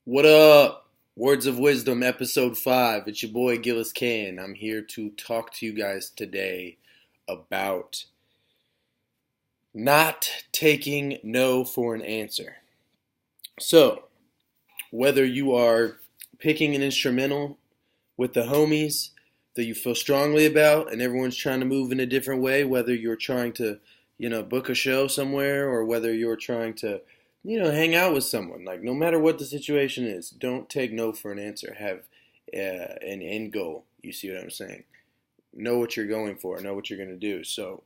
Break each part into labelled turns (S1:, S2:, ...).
S1: What up? Words of Wisdom, episode 5. It's your boy Gillis Can. I'm here to talk to you guys today about not taking no for an answer. So, whether you are picking an instrumental with the homies that you feel strongly about and everyone's trying to move in a different way, whether you're trying to, book a show somewhere or whether you're trying to hang out with someone. Like, no matter what the situation is, don't take no for an answer. Have an end goal. You see what I'm saying? Know what you're going for. Know what you're going to do. So,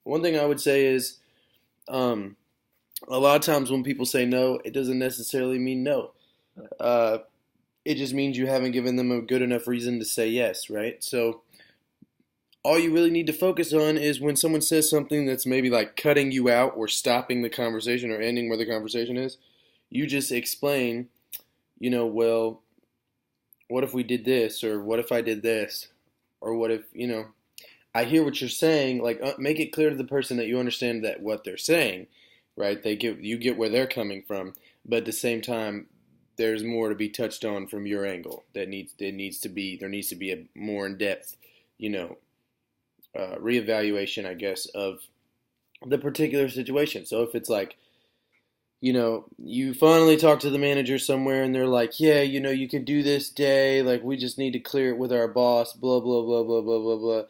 S1: one thing I would say is, um, a lot of times when people say no, it doesn't necessarily mean no. Uh, it just means you haven't given them a good enough reason to say yes, right? So, all you really need to focus on is when someone says something that's maybe like cutting you out or stopping the conversation or ending where the conversation is, you just explain, well, what if we did this, or what if I did this, or what if, I hear what you're saying, like make it clear to the person that you understand that what they're saying, right? You get where they're coming from, but at the same time, there's more to be touched on from your angle. There needs to be a more in depth, you know, reevaluation, I guess, of the particular situation. So if it's like, you finally talk to the manager somewhere and they're like, yeah, you can do this day, like we just need to clear it with our boss, blah, blah, blah, blah, blah, blah, blah.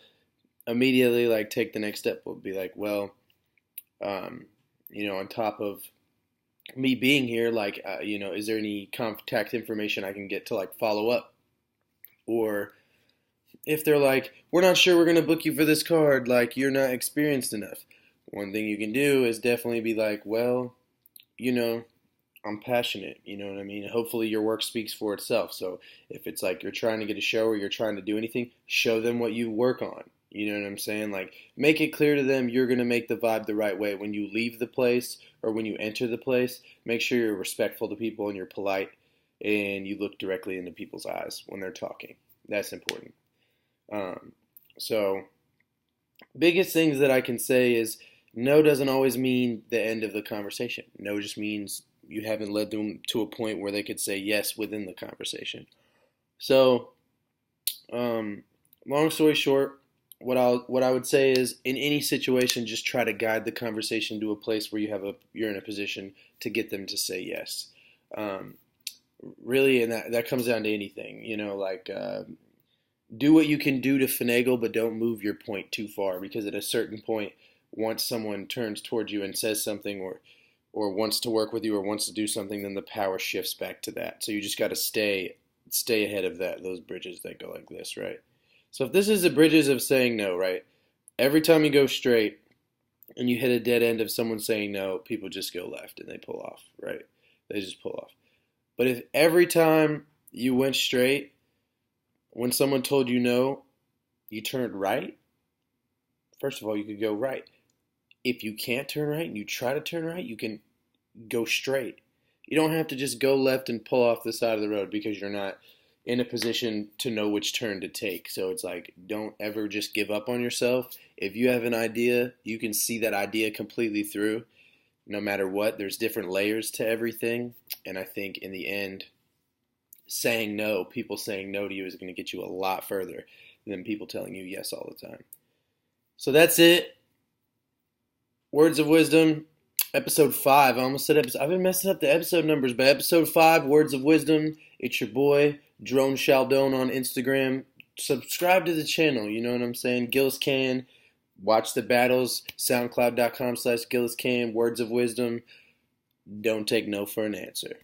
S1: Immediately, like, take the next step. We'll be like, well, on top of me being here, like, is there any contact information I can get to, like, follow up? Or if they're like, we're not sure we're going to book you for this card, like, you're not experienced enough. One thing you can do is definitely be like, well, you know, I'm passionate, you know what I mean? Hopefully your work speaks for itself. So if it's like you're trying to get a show or you're trying to do anything, show them what you work on. You know what I'm saying? Like, make it clear to them you're going to make the vibe the right way. When you leave the place or when you enter the place, make sure you're respectful to people and you're polite and you look directly into people's eyes when they're talking. That's important. Um, so, biggest things that I can say is no doesn't always mean the end of the conversation. No just means you haven't led them to a point where they could say yes within the conversation. So, long story short, what I would say is in any situation, just try to guide the conversation to a place where you're in a position to get them to say yes. Um, Really, and that comes down to anything, like do what you can do to finagle, but don't move your point too far because at a certain point, once someone turns towards you and says something or wants to work with you or wants to do something, then the power shifts back to that. So you just got to stay ahead of those bridges that go like this, right? So if this is the bridges of saying no, right? Every time you go straight and you hit a dead end of someone saying no, people just go left and they pull off, right? They just pull off. But if every time you went straight, when someone told you no, you turned right, first of all, you could go right. If you can't turn right and you try to turn right, you can go straight. You don't have to just go left and pull off the side of the road because you're not in a position to know which turn to take. So it's like, don't ever just give up on yourself. If you have an idea, you can see that idea completely through. No matter what, there's different layers to everything. And I think in the end, people saying no to you is going to get you a lot further than people telling you yes all the time. So that's it. Words of Wisdom, episode 5. I almost said episode. I've been messing up the episode numbers, but episode 5, Words of Wisdom. It's your boy, dronescialdone on Instagram. Subscribe to the channel, you know what I'm saying? Gillis Can. Watch the battles, soundcloud.com/GillisCan. Words of Wisdom. Don't take no for an answer.